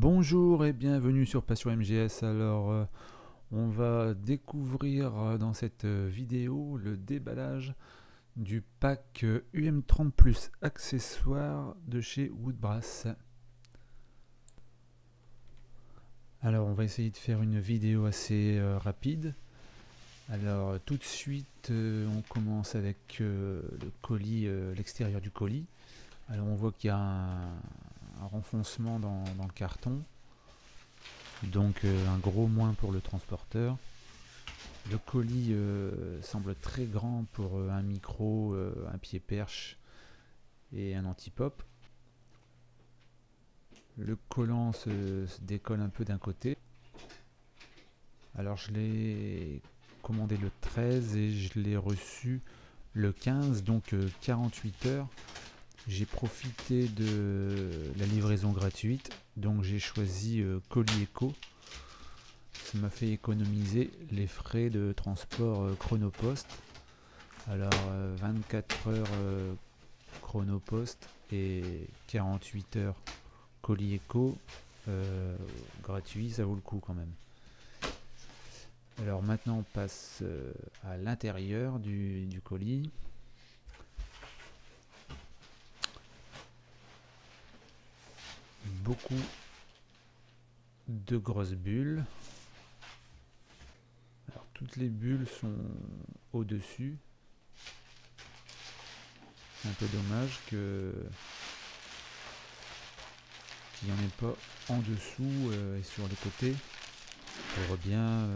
Bonjour et bienvenue sur Passion MGS. Alors, on va découvrir dans cette vidéo le déballage du pack UM30 Plus accessoires de chez Woodbrass. Alors, on va essayer de faire une vidéo assez rapide. Alors, tout de suite, on commence avec le colis, l'extérieur du colis. Alors, on voit qu'il y a un renfoncement dans le carton. Donc un gros moins pour le transporteur. Le colis semble très grand pour un micro, un pied perche et un anti-pop. Le collant se décolle un peu d'un côté. Alors je l'ai commandé le 13 et je l'ai reçu le 15, donc 48 heures. J'ai profité de la livraison gratuite, donc j'ai choisi Colis Eco. Ça m'a fait économiser les frais de transport Chronopost. Alors 24 heures Chronopost et 48 heures Colis Eco gratuit, ça vaut le coup quand même. Alors maintenant on passe à l'intérieur du colis. Beaucoup de grosses bulles. Alors toutes les bulles sont au-dessus. C'est un peu dommage qu'il n'y en ait pas en dessous et sur les côtés pour bien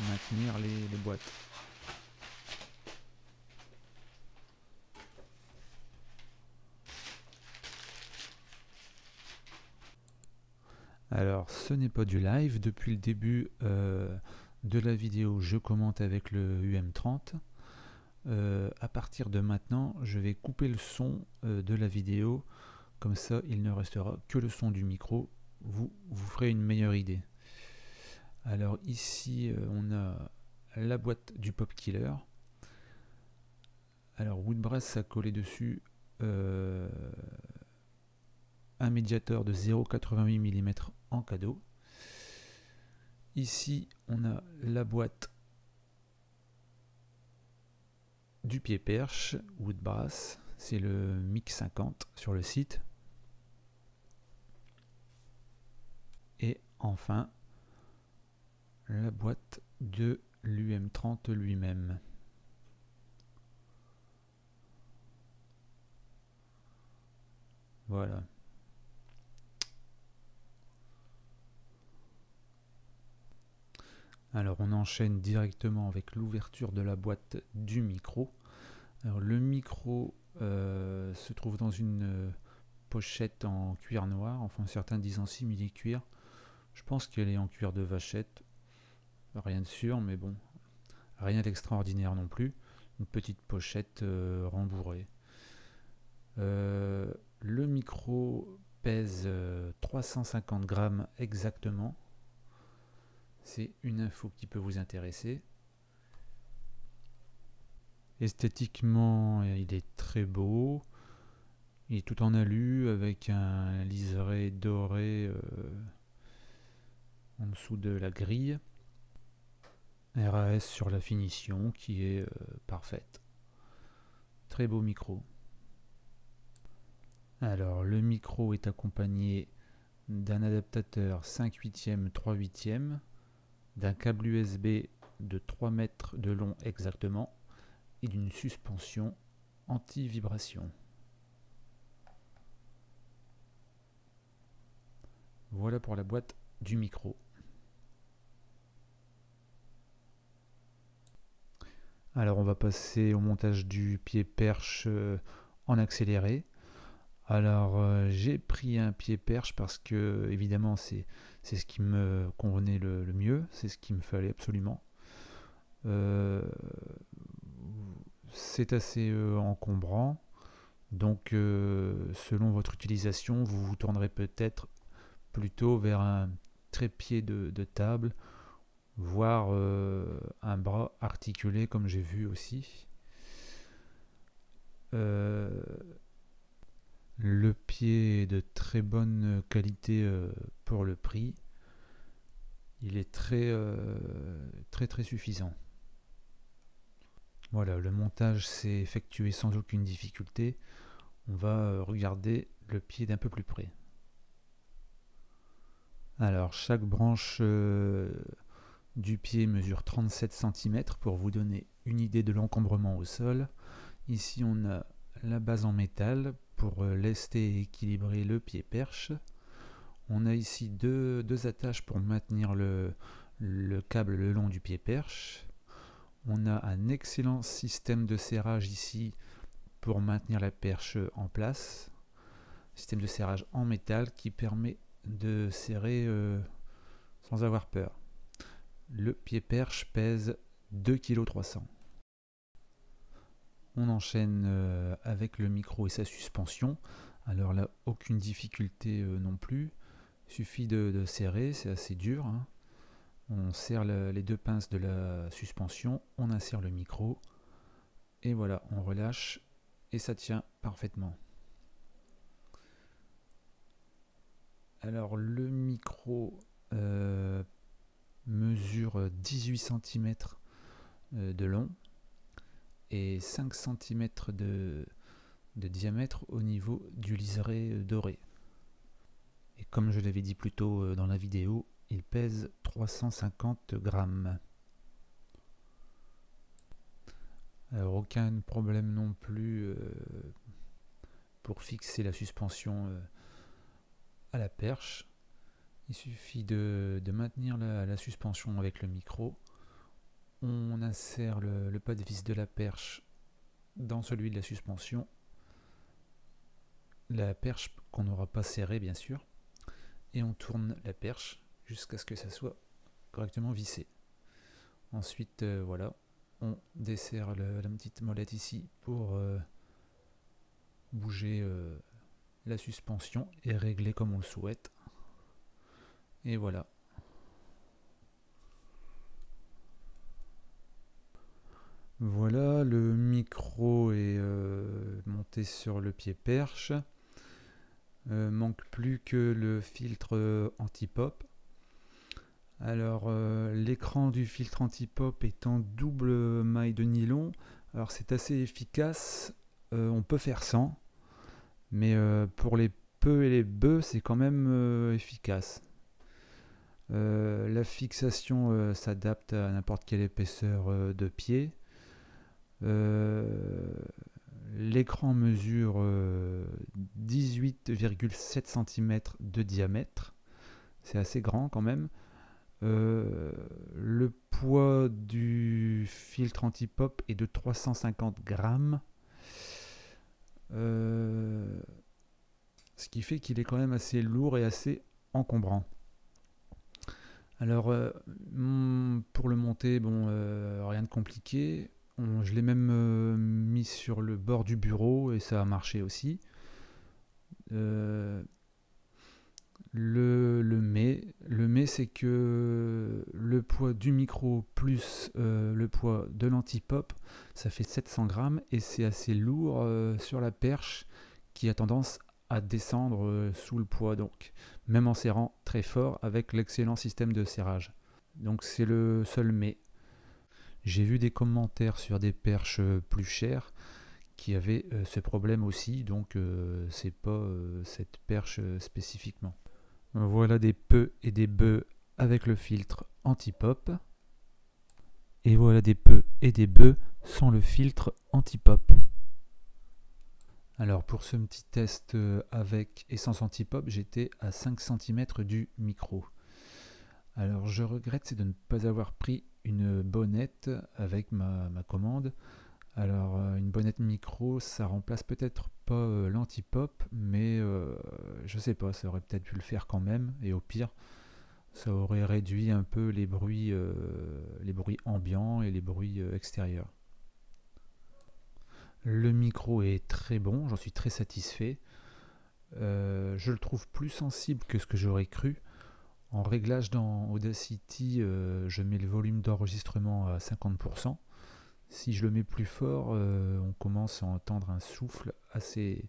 maintenir les boîtes. Alors ce n'est pas du live, depuis le début de la vidéo je commente avec le UM30. À partir de maintenant je vais couper le son de la vidéo, comme ça il ne restera que le son du micro, vous ferez une meilleure idée. Alors ici on a la boîte du Pop Killer. Alors Woodbrass a collé dessus un médiateur de 0,88 mm en cadeau. Ici on a la boîte du pied perche Woodbrass, c'est le MIC 50 sur le site. Et enfin la boîte de l'UM30 lui-même. Voilà. Alors on enchaîne directement avec l'ouverture de la boîte du micro. Alors le micro se trouve dans une pochette en cuir noir, enfin certains disent en simili-cuir. Je pense qu'elle est en cuir de vachette, rien de sûr, mais bon, rien d'extraordinaire non plus. Une petite pochette rembourrée. Le micro pèse 350 grammes exactement. C'est une info qui peut vous intéresser. Esthétiquement, il est très beau. Il est tout en alu avec un liseré doré en dessous de la grille. RAS sur la finition qui est parfaite. Très beau micro. Alors le micro est accompagné d'un adaptateur 5/8e 3/8e, d'un câble USB de 3 mètres de long exactement et d'une suspension anti-vibration. Voilà pour la boîte du micro. Alors on va passer au montage du pied perche en accéléré. Alors j'ai pris un pied perche parce que évidemment c'est ce qui me convenait le mieux, c'est ce qu'il me fallait absolument. C'est assez encombrant, donc selon votre utilisation vous vous tournerez peut-être plutôt vers un trépied de table, voire un bras articulé comme j'ai vu aussi. Le pied est de très bonne qualité pour le prix. Il est très suffisant. Voilà, le montage s'est effectué sans aucune difficulté. On va regarder le pied d'un peu plus près. Alors, chaque branche du pied mesure 37 cm pour vous donner une idée de l'encombrement au sol. Ici, on a la base en métal pour lester et équilibrer le pied perche. On a ici deux attaches pour maintenir le câble le long du pied perche. On a un excellent système de serrage ici pour maintenir la perche en place. Système de serrage en métal qui permet de serrer sans avoir peur. Le pied perche pèse 2,3 kg. On enchaîne avec le micro et sa suspension. Alors là, aucune difficulté non plus. Il suffit de serrer, c'est assez dur, hein. On serre les deux pinces de la suspension, on insère le micro, et voilà, on relâche, et ça tient parfaitement. Alors le micro mesure 18 cm de long et 5 cm de diamètre au niveau du liseré doré. Et comme je l'avais dit plus tôt dans la vidéo, il pèse 350 grammes. Alors aucun problème non plus pour fixer la suspension à la perche. Il suffit de maintenir la suspension avec le micro. On insère le pas de vis de la perche dans celui de la suspension. La perche qu'on n'aura pas serrée bien sûr. Et on tourne la perche jusqu'à ce que ça soit correctement vissé. Ensuite, voilà, on desserre la petite molette ici pour bouger la suspension et régler comme on le souhaite. Et voilà. Voilà, le micro est monté sur le pied perche. Manque plus que le filtre anti-pop. Alors l'écran du filtre anti-pop est en double maille de nylon. Alors c'est assez efficace, on peut faire sans, mais pour les peu et les bœufs c'est quand même efficace. La fixation s'adapte à n'importe quelle épaisseur de pied. L'écran mesure 18,7 cm de diamètre, c'est assez grand quand même. Le poids du filtre anti-pop est de 350 grammes, ce qui fait qu'il est quand même assez lourd et assez encombrant. Alors pour le monter, bon, rien de compliqué. Je l'ai même mis sur le bord du bureau et ça a marché aussi. Le mais c'est que le poids du micro plus le poids de l'anti-pop, ça fait 700 grammes et c'est assez lourd sur la perche qui a tendance à descendre sous le poids, donc même en serrant très fort avec l'excellent système de serrage. Donc c'est le seul mais. J'ai vu des commentaires sur des perches plus chères qui avaient ce problème aussi, donc c'est pas cette perche spécifiquement. Voilà des peu et des bœufs avec le filtre anti-pop. Et voilà des peu et des bœufs sans le filtre anti-pop. Alors pour ce petit test avec et sans anti-pop, j'étais à 5 cm du micro. Alors je regrette, c'est de ne pas avoir pris une bonnette avec ma commande. Alors une bonnette micro, ça remplace peut-être pas l'anti-pop, mais je sais pas, ça aurait peut-être pu le faire quand même, et au pire, ça aurait réduit un peu les bruits ambiants et les bruits extérieurs. Le micro est très bon, j'en suis très satisfait. Je le trouve plus sensible que ce que j'aurais cru. En réglage dans Audacity, je mets le volume d'enregistrement à 50%. Si je le mets plus fort, on commence à entendre un souffle assez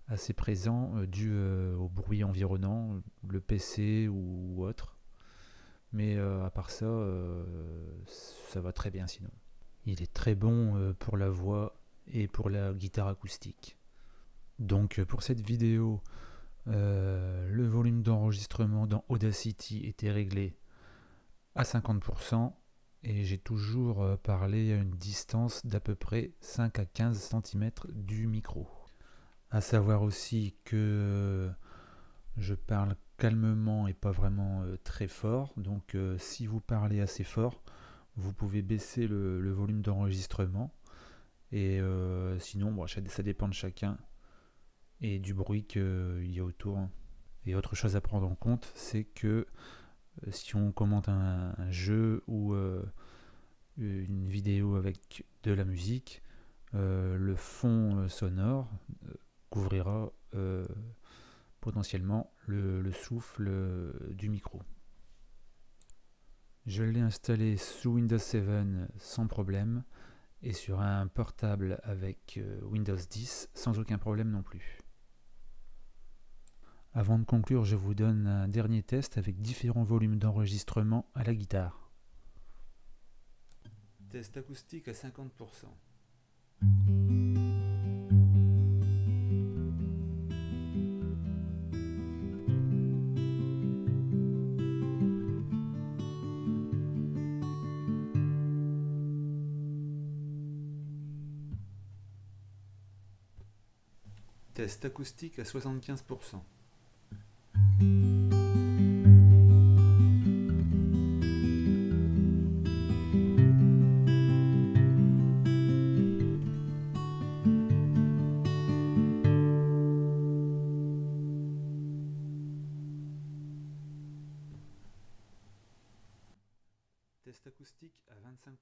assez présent dû au bruit environnant, le PC ou autre. Mais à part ça, ça va très bien sinon. Il est très bon pour la voix et pour la guitare acoustique. Donc pour cette vidéo, le volume d'enregistrement dans Audacity était réglé à 50% et j'ai toujours parlé à une distance d'à peu près 5 à 15 cm du micro. À savoir aussi que je parle calmement et pas vraiment très fort, donc si vous parlez assez fort, vous pouvez baisser le volume d'enregistrement et sinon bon, ça dépend de chacun et du bruit qu'il y a autour. Et autre chose à prendre en compte, c'est que si on commente un jeu ou une vidéo avec de la musique, le fond sonore couvrira potentiellement le souffle du micro. Je l'ai installé sous Windows 7 sans problème et sur un portable avec Windows 10 sans aucun problème non plus. Avant de conclure, je vous donne un dernier test avec différents volumes d'enregistrement à la guitare. Test acoustique à 50%. Test acoustique à 75%. Test acoustique à 25%.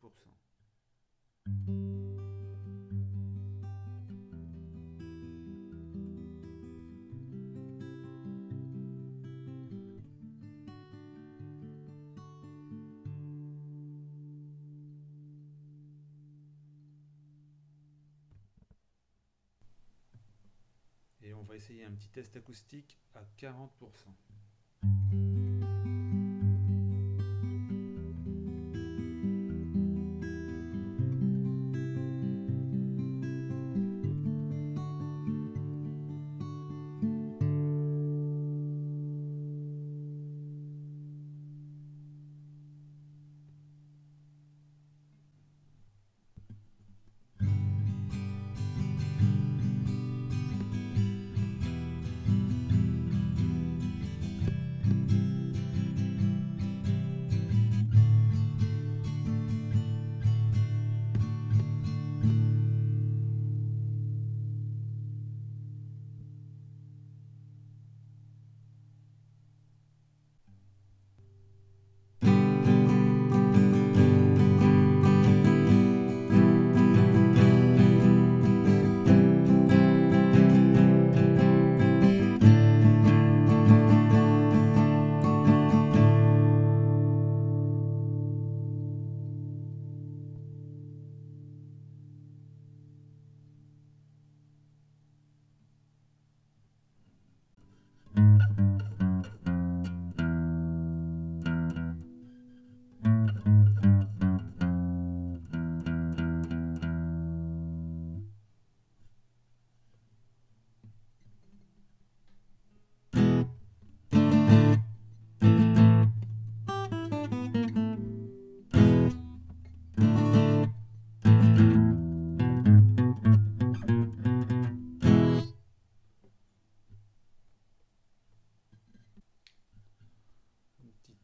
Et on va essayer un petit test acoustique à 40%.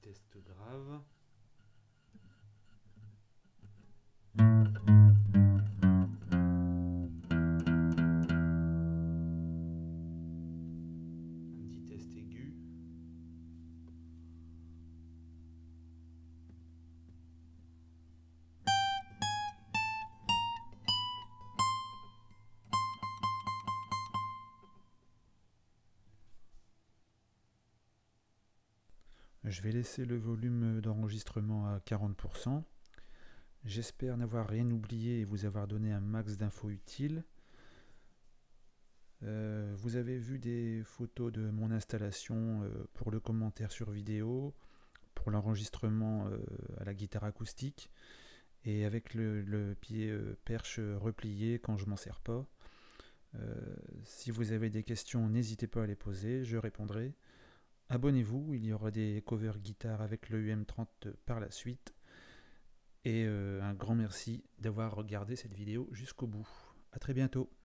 Test grave. Un petit test aigu. Je vais laisser le volume d'enregistrement à 40%. J'espère n'avoir rien oublié et vous avoir donné un max d'infos utiles. Vous avez vu des photos de mon installation pour le commentaire sur vidéo, pour l'enregistrement à la guitare acoustique, et avec le pied perche replié quand je m'en sers pas. Si vous avez des questions, n'hésitez pas à les poser, je répondrai. Abonnez-vous, il y aura des covers guitare avec le UM30 par la suite. Et un grand merci d'avoir regardé cette vidéo jusqu'au bout. A très bientôt.